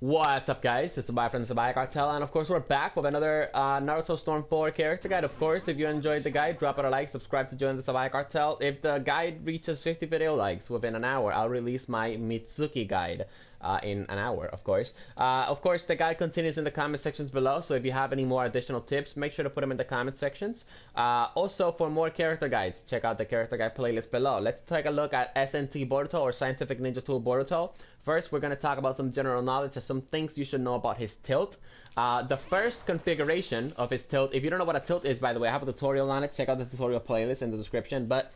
What's up, guys? It's Salvajee from the Salvajee Cartel, and of course we're back with another Naruto Storm 4 character guide. Of course, if you enjoyed the guide, drop it a like, subscribe to join the Salvajee Cartel. If the guide reaches 50 video likes within an hour, I'll release my Mitsuki guide in an hour, of course. The guide continues in the comment sections below, so if you have any more additional tips, make sure to put them in the comment sections. Also, for more character guides, check out the character guide playlist below. Let's take a look at Snt Boruto, or Scientific Ninja Tool Boruto. First, we're going to talk about some general knowledge of some things you should know about his tilt. The first configuration of his tilt, if you don't know what a tilt is, by the way, I have a tutorial on it. Check out the tutorial playlist in the description. But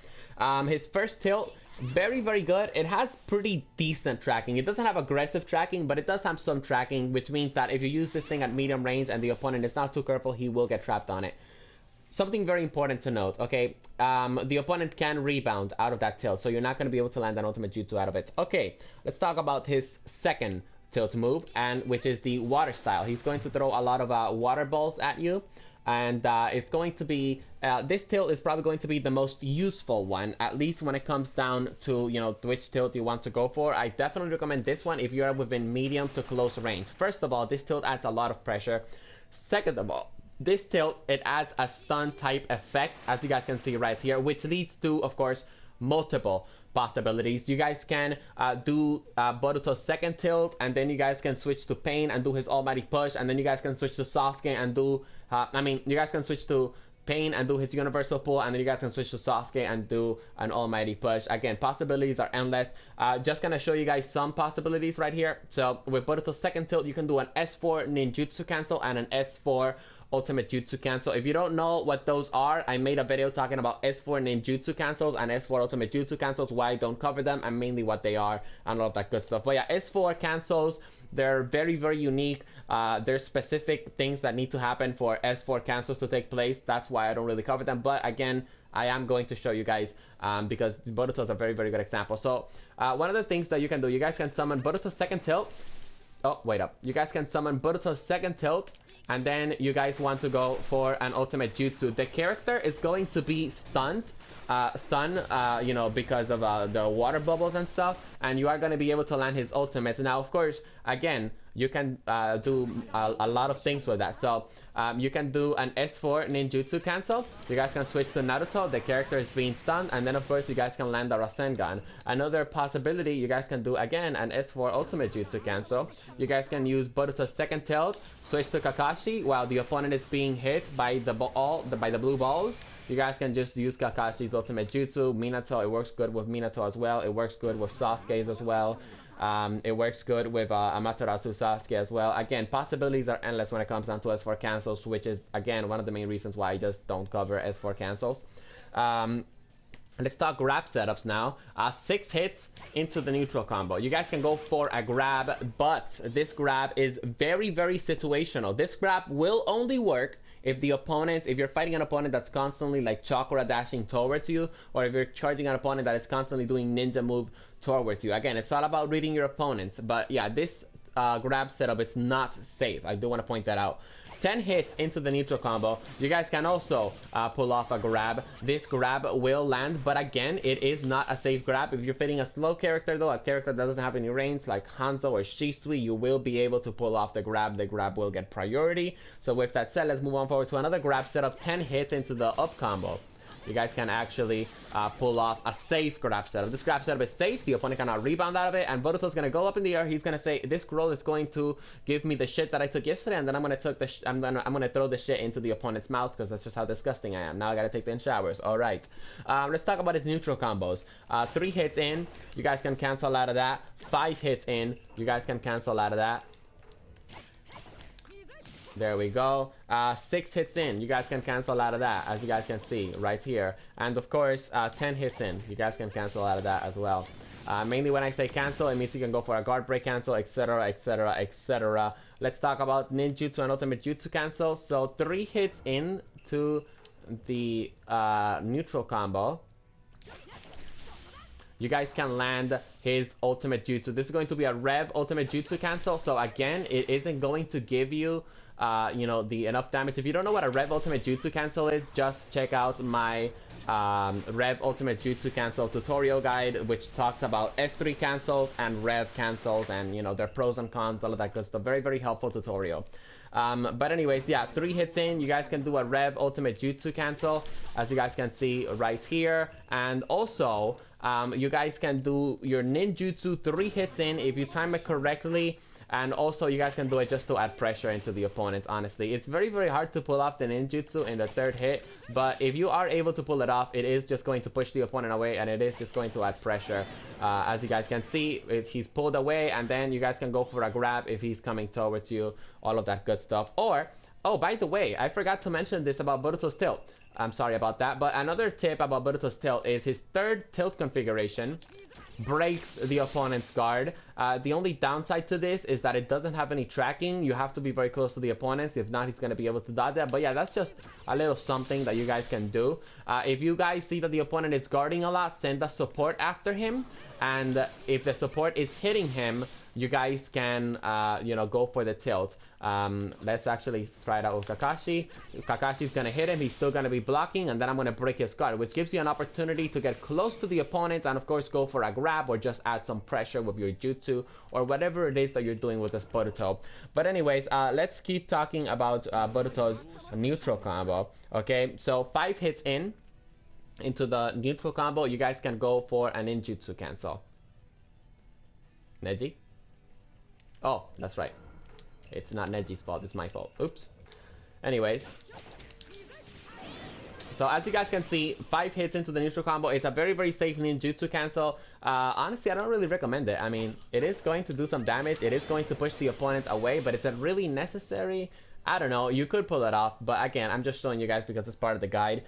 his first tilt, very, very good. It has pretty decent tracking. It doesn't have aggressive tracking, but it does have some tracking, which means that if you use this thing at medium range and the opponent is not too careful, he will get trapped on it. Something very important to note, okay? The opponent can rebound out of that tilt, so you're not going to be able to land an ultimate jutsu out of it. Okay, let's talk about his second tilt move, and which is the water style. He's going to throw a lot of water balls at you, and it's going to be this tilt is probably going to be the most useful one, at least when it comes down to, you know, which tilt you want to go for. I definitely recommend this one if you're within medium to close range. First of all, this tilt adds a lot of pressure. Second of all, this tilt, it adds a stun type effect, as you guys can see right here, which leads to, of course, multiple possibilities. You guys can do Boruto's second tilt, and then you guys can switch to Pain and do his almighty push, and then you guys can switch to Sasuke and do, you guys can switch to Pain and do his universal pull, and then you guys can switch to Sasuke and do an almighty push. Again, possibilities are endless. Just gonna show you guys some possibilities right here. So with Boruto's second tilt, you can do an S4 ninjutsu cancel and an S4 ultimate jutsu cancel. If you don't know what those are, I made a video talking about S4 ninjutsu cancels and S4 ultimate jutsu cancels, why I don't cover them, and mainly what they are and all of that good stuff. But yeah, S4 cancels, they're very, very unique. There's specific things that need to happen for S4 cancels to take place. That's why I don't really cover them. But again, I am going to show you guys because Boruto is a very, very good example. So one of the things that you can do, you guys can summon Boruto's second tilt. Oh, wait up. You guys can summon Boruto's second tilt, and then you guys want to go for an ultimate jutsu. The character is going to be stunned, you know, because of the water bubbles and stuff, and you are going to be able to land his ultimates. Now, of course, again, you can do a lot of things with that. So you can do an S4 ninjutsu cancel. You guys can switch to Naruto. The character is being stunned, and then of course you guys can land the Rasengan. Another possibility, you guys can do again an S4 ultimate jutsu cancel. You guys can use Boruto's second tilt, switch to Kakashi while the opponent is being hit by the blue balls. You guys can just use Kakashi's ultimate jutsu. Minato, it works good with Minato as well. It works good with Sasuke's as well. It works good with Amaterasu Sasuke as well. Again, possibilities are endless when it comes down to S4 cancels, which is, again, one of the main reasons why I just don't cover S4 cancels. Let's talk grab setups now. 6 hits into the neutral combo. You guys can go for a grab, but this grab is very, very situational. This grab will only work if you're fighting an opponent that's constantly like chakra dashing towards you, or if you're charging an opponent that is constantly doing ninja move towards you. Again, it's all about reading your opponents, but yeah, this grab setup, it's not safe. I do want to point that out. 10 hits into the neutral combo. You guys can also pull off a grab. This grab will land, but again, it is not a safe grab. If you're fighting a slow character though, a character that doesn't have any range like Hanzo or Shisui, you will be able to pull off the grab. The grab will get priority. So with that said, let's move on forward to another grab setup. 10 hits into the up combo. You guys can actually pull off a safe grab setup. This grab setup is safe. The opponent cannot rebound out of it, and Boruto's gonna go up in the air. He's gonna say, "This scroll is going to give me the shit that I took yesterday," and then I'm gonna throw the shit into the opponent's mouth because that's just how disgusting I am. Now I gotta take 10 showers. All right. Let's talk about his neutral combos. 3 hits in, you guys can cancel out of that. 5 hits in, you guys can cancel out of that. There we go. 6 hits in, you guys can cancel out of that, as you guys can see right here. And of course, 10 hits in, you guys can cancel out of that as well. Mainly when I say cancel, it means you can go for a guard break cancel, etc, etc, etc. Let's talk about ninjutsu and ultimate jutsu cancel. So 3 hits in to the neutral combo. you guys can land his ultimate jutsu. This is going to be a rev ultimate jutsu cancel, so again, it isn't going to give you you know, the enough damage. If you don't know what a rev ultimate jutsu cancel is, just check out my rev ultimate jutsu cancel tutorial guide, which talks about S3 cancels and rev cancels, and you know, their pros and cons, all of that good stuff. Very, very helpful tutorial. But anyways, yeah, 3 hits in, you guys can do a rev ultimate jutsu cancel, as you guys can see right here. And also, you guys can do your ninjutsu 3 hits in if you time it correctly. And also, you guys can do it just to add pressure into the opponent, honestly. It's very, very hard to pull off the ninjutsu in the 3rd hit, but if you are able to pull it off, it is just going to push the opponent away, and it is just going to add pressure. As you guys can see, he's pulled away, and then you guys can go for a grab if he's coming towards you, all of that good stuff. Or, oh, by the way, I forgot to mention this about Boruto's tilt. I'm sorry about that, but another tip about Boruto's tilt is his 3rd tilt configuration breaks the opponent's guard. The only downside to this is that it doesn't have any tracking. You have to be very close to the opponent, if not he's going to be able to dodge that. But yeah, that's just a little something that you guys can do. If you guys see that the opponent is guarding a lot, send a support after him, and if the support is hitting him, you guys can you know, go for the tilt. Let's actually try it out with Kakashi. Kakashi's gonna hit him, he's still gonna be blocking, and then I'm gonna break his guard, which gives you an opportunity to get close to the opponent and of course go for a grab or just add some pressure with your jutsu or whatever it is that you're doing with this Boruto. But anyways, let's keep talking about Boruto's neutral combo. Okay, so 5 hits into the neutral combo, you guys can go for a ninjutsu cancel. Neji? Oh, that's right. It's not Neji's fault, it's my fault. Oops. Anyways. So as you guys can see, 5 hits into the neutral combo. It's a very, very safe ninjutsu cancel. Honestly, I don't really recommend it. I mean, it is going to do some damage. It is going to push the opponent away, but is it really necessary? I don't know. You could pull it off, but again, I'm just showing you guys because it's part of the guide.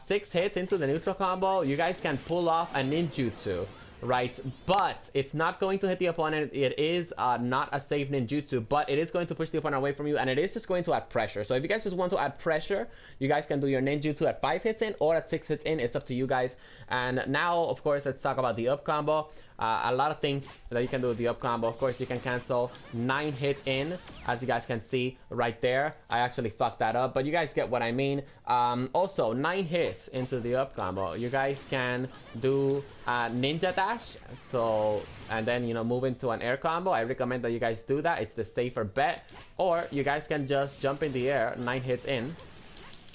6 hits into the neutral combo. You guys can pull off a ninjutsu. Right, but it's not going to hit the opponent. It is not a safe ninjutsu, but it is going to push the opponent away from you, and it is just going to add pressure. So if you guys just want to add pressure, you guys can do your ninjutsu at 5 hits in or at 6 hits in. It's up to you guys. And now, of course, let's talk about the up combo. A lot of things that you can do with the up combo. Of course, you can cancel 9 hits in, as you guys can see right there. I actually fucked that up, but you guys get what I mean. Also, 9 hits into the up combo. You guys can do ninja dash, so, and then, you know, move into an air combo. I recommend that you guys do that. It's the safer bet. Or you guys can just jump in the air, 9 hits in,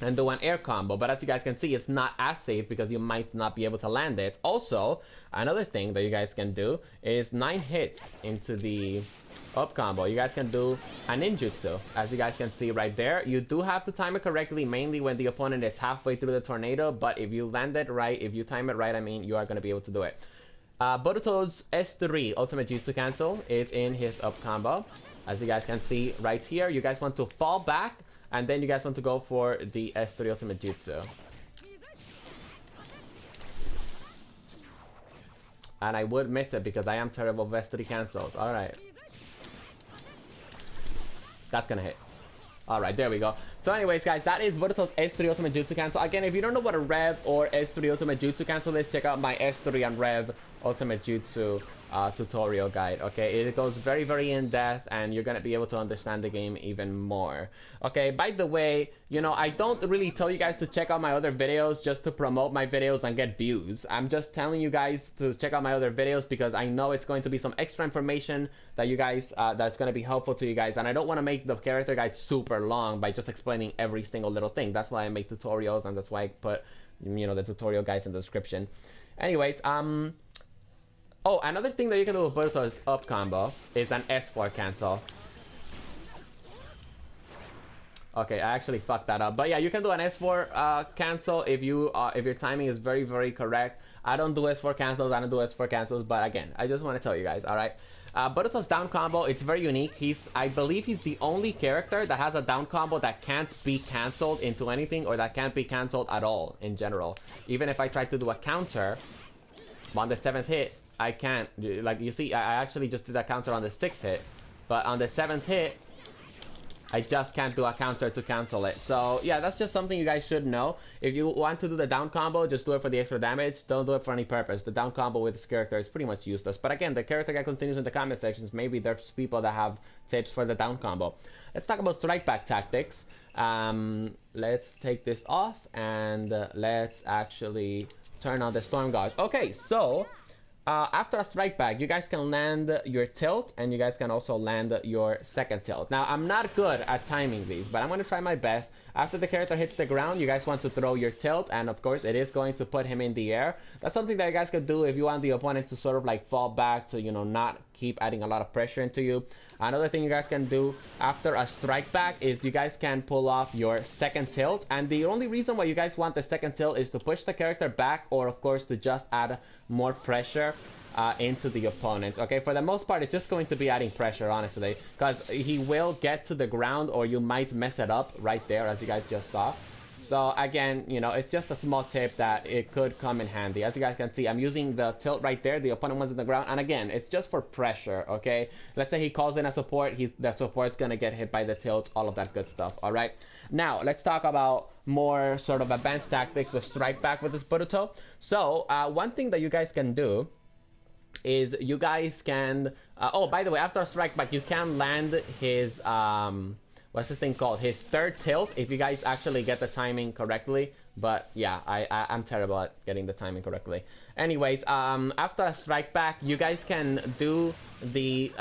and do an air combo. But as you guys can see, it's not as safe because you might not be able to land it. Also, another thing that you guys can do is 9 hits into the up combo. You guys can do a ninjutsu, as you guys can see right there. You do have to time it correctly, mainly when the opponent is halfway through the tornado, but if you land it right, if you time it right, I mean, you are going to be able to do it. Boruto's S3 ultimate jutsu cancel is in his up combo, as you guys can see right here. You guys want to fall back, and then you guys want to go for the S3 ultimate jutsu. And I would miss it because I am terrible with S3 cancels. Alright. That's gonna hit. Alright, there we go. So anyways, guys, that is Boruto's S3 ultimate jutsu cancel. Again, if you don't know what a rev or S3 ultimate jutsu cancel is, check out my S3 and rev ultimate jutsu tutorial guide. Okay, it goes very, very in depth, and you're gonna be able to understand the game even more. Okay, by the way, you know, I don't really tell you guys to check out my other videos just to promote my videos and get views. I'm just telling you guys to check out my other videos because I know it's going to be some extra information that you guys that's going to be helpful to you guys, and I don't want to make the character guide super long by just explaining every single little thing. That's why I make tutorials, and that's why I put, you know, the tutorial guides in the description. Anyways, oh, another thing that you can do with Boruto's up combo is an S4 cancel. Okay, I actually fucked that up. But yeah, you can do an S4 cancel if your timing is very, very correct. I don't do S4 cancels, but again, I just want to tell you guys, alright? Boruto's down combo, it's very unique. I believe he's the only character that has a down combo that can't be cancelled into anything, or that can't be cancelled at all in general. Even if I try to do a counter on the 7th hit, I can't. Like, you see, I actually just did a counter on the 6th hit, but on the 7th hit, I just can't do a counter to cancel it. So yeah, that's just something you guys should know. If you want to do the down combo, just do it for the extra damage. Don't do it for any purpose. The down combo with this character is pretty much useless. But again, the character guy continues in the comment sections. Maybe there's people that have tips for the down combo. Let's talk about strike back tactics. Let's take this off and let's actually turn on the storm gauge. Okay, so after a strike back, you guys can land your tilt, and you guys can also land your second tilt. Now, I'm not good at timing these, but I'm going to try my best. After the character hits the ground, you guys want to throw your tilt, and of course, it is going to put him in the air. That's something that you guys could do if you want the opponent to sort of like fall back to, you know, not keep adding a lot of pressure into you. Another thing you guys can do after a strike back is you guys can pull off your second tilt, and the only reason why you guys want the second tilt is to push the character back, or of course to just add more pressure into the opponent. Okay, for the most part it's just going to be adding pressure, honestly, because he will get to the ground, or you might mess it up right there, as you guys just saw. So again, you know, it's just a small tip that it could come in handy. As you guys can see, I'm using the tilt right there. The opponent was in the ground, and again, it's just for pressure, okay? Let's say he calls in a support, the support's gonna get hit by the tilt, all of that good stuff, all right? Now, let's talk about more sort of advanced tactics with strike back with this Boruto. So, one thing that you guys can do is you guys can... oh, by the way, after a strike back, you can land his... what's this thing called? His third tilt, if you guys actually get the timing correctly. But yeah, I'm terrible at getting the timing correctly. Anyways, after a strike back, you guys can do the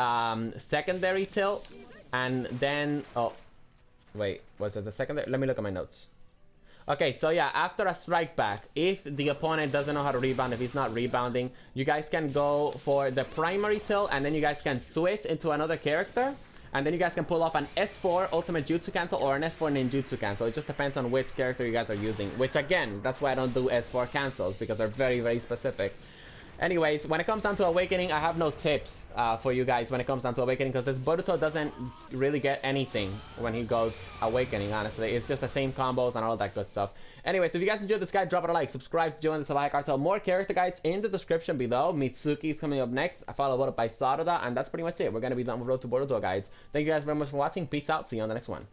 secondary tilt, and then... oh, wait, was it the secondary? Let me look at my notes. Okay, so yeah, after a strike back, if the opponent doesn't know how to rebound, if he's not rebounding, you guys can go for the primary tilt, and then you guys can switch into another character. And then you guys can pull off an S4 Ultimate Jutsu Cancel or an S4 Ninjutsu Cancel. It just depends on which character you guys are using. Which again, that's why I don't do S4 cancels, because they're very, very specific. Anyways, when it comes down to Awakening, I have no tips for you guys when it comes down to Awakening, because this Boruto doesn't really get anything when he goes Awakening, honestly. It's just the same combos and all that good stuff. Anyways, if you guys enjoyed this guide, drop it a like, subscribe to join the Salvajee Cartel. More character guides in the description below. Mitsuki is coming up next, followed up by Sarada, and that's pretty much it. We're going to be done with Road to Boruto guides. Thank you guys very much for watching. Peace out. See you on the next one.